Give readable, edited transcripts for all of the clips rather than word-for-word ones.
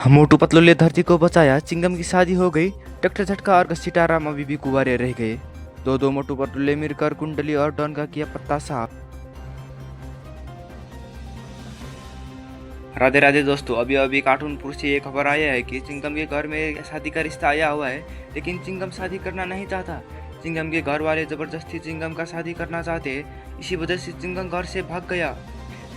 मोटू पतलू ने धरती को बचाया, चिंगम की शादी हो गई। डॉक्टर झटका और सीताराम अभी भी कुंवारे रह गए। दो मोटू पतलू ने मिलकर कुंडली और डॉन का किया पत्ता साफ। राधे राधे दोस्तों, अभी अभी कार्टूनपुर से ये खबर आया है कि चिंगम के घर में शादी का रिश्ता आया हुआ है, लेकिन चिंगम शादी करना नहीं चाहता। चिंगम के घर वाले जबरदस्ती चिंगम का शादी करना चाहते हैं, इसी वजह से चिंगम घर से भाग गया।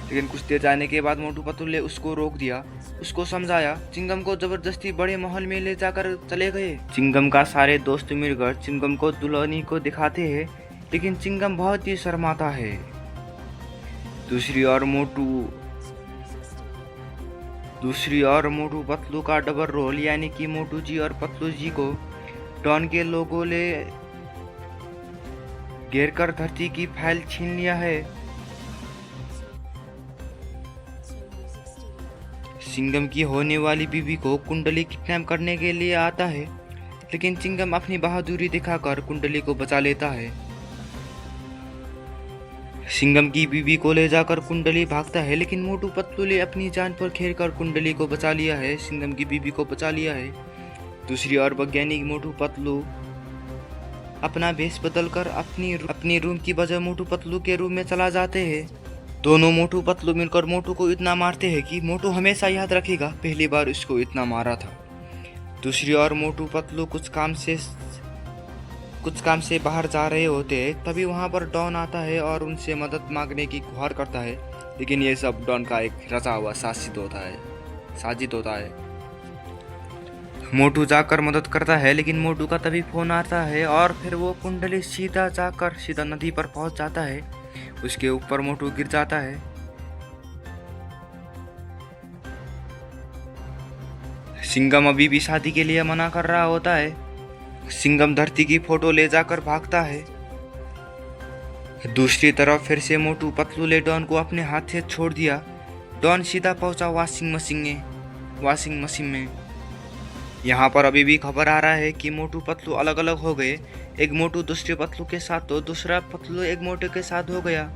लेकिन कुछ देर जाने के बाद मोटू पतलू ने उसको रोक दिया, उसको समझाया। चिंगम को जबरदस्ती बड़े महल में ले जाकर चले गए। चिंगम का सारे दोस्त मिलकर चिंगम को दुल्हनी को दिखाते हैं, लेकिन चिंगम बहुत ही शर्माता है। दूसरी ओर मोटू पतलू का डबल रोल यानी कि मोटू जी और पतलू जी को डॉन के लोगों ने घेर कर धरती की फाइल छीन लिया है। चिंगम की होने वाली बीवी को कुंडली किडनैप करने के लिए आता है, लेकिन चिंगम अपनी बहादुरी दिखाकर कुंडली को बचा लेता है। चिंगम की बीवी को ले जाकर कुंडली भागता है, लेकिन मोटू पतलू ने अपनी जान पर खेल कर कुंडली को बचा लिया है, चिंगम की बीवी को बचा लिया है। दूसरी ओर वैज्ञानिक मोटू पतलू अपना भेष बदलकर अपनी रूम की बजाय मोटू पतलू के रूम में चला जाते हैं। दोनों मोटू पतलू मिलकर मोटू को इतना मारते हैं कि मोटू हमेशा याद रखेगा पहली बार इसको इतना मारा था। दूसरी ओर मोटू पतलू कुछ काम से बाहर जा रहे होते हैं, तभी वहां पर डॉन आता है और उनसे मदद मांगने की गुहार करता है, लेकिन ये सब डॉन का एक रचा हुआ साजिद होता है। मोटू जाकर मदद करता है, लेकिन मोटू का तभी फोन आता है और फिर वो कुंडली सीधा नदी पर पहुंच जाता है। उसके ऊपर मोटू गिर जाता है। चिंगम अभी भी शादी के लिए मना कर रहा होता है। चिंगम धरती की फोटो ले जाकर भागता है। दूसरी तरफ फिर से मोटू पतलू ने डॉन को अपने हाथ से छोड़ दिया। डॉन सीधा पहुंचा वॉशिंग मशीन में। यहाँ पर अभी भी खबर आ रहा है कि मोटू पतलू अलग अलग हो गए। एक मोटू दूसरे पतलू के साथ तो दूसरा पतलू एक मोटू के साथ हो गया।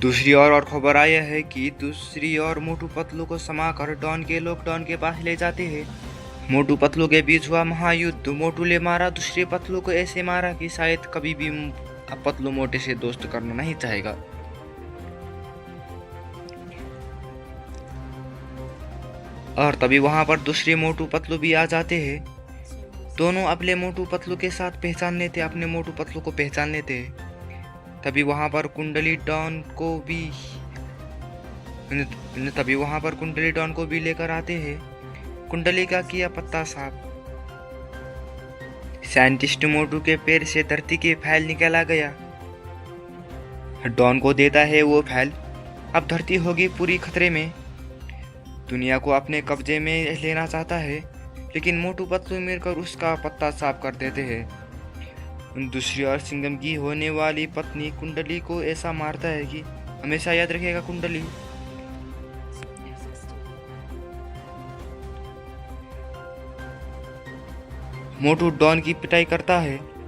दूसरी ओर खबर आया है कि दूसरी ओर मोटू पतलू को समाकर डॉन के लोग डॉन के पास ले जाते हैं। मोटू पतलू के बीच हुआ महायुद्ध। मोटू ने मारा दूसरे पतलू को ऐसे मारा कि शायद कभी भी पतलू मोटे से दोस्त करना नहीं चाहेगा। और तभी वहां पर दूसरे मोटू पतलू भी आ जाते हैं। दोनों अपने मोटू पतलू के साथ अपने मोटू पतलू को पहचान लेते हैं। तभी वहां पर कुंडली डॉन को भी लेकर आते हैं। कुंडली का किया पत्ता साफ। साइंटिस्ट मोटू के पैर से धरती की फाइल निकाला गया। डॉन को देता है वो फाइल। अब धरती होगी पूरी खतरे में। दुनिया को अपने कब्जे में लेना चाहता है, लेकिन मोटू पतलू मिलकर उसका पत्ता साफ कर देते हैं। दूसरी ओर चिंगम की होने वाली पत्नी कुंडली को ऐसा मारता है कि हमेशा याद रखेगा कुंडली। मोटू डॉन की पिटाई करता है।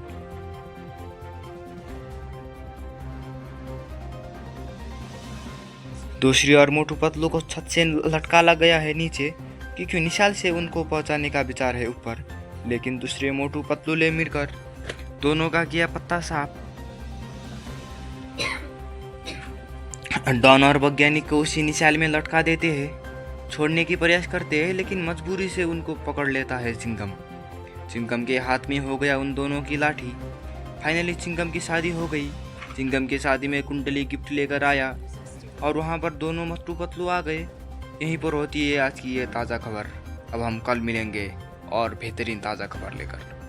दूसरी ओर मोटू पतलू को छत से लटकाला गया है नीचे, क्योंकि निशाल से उनको पहुंचाने का विचार है ऊपर, लेकिन दूसरे मोटू पतलू ले मिलकर दोनों का किया पत्ता साफ। डॉन और वैज्ञानिक को उसी निशाल में लटका देते हैं। छोड़ने की प्रयास करते हैं, लेकिन मजबूरी से उनको पकड़ लेता है चिंगम के हाथ में हो गया उन दोनों की लाठी। फाइनली चिंगम की शादी हो गई। चिंगम की शादी में कुंडली गिफ्ट लेकर आया और वहाँ पर दोनों मोटू पतलू आ गए। यहीं पर होती है आज की ये ताज़ा खबर। अब हम कल मिलेंगे और बेहतरीन ताज़ा खबर लेकर।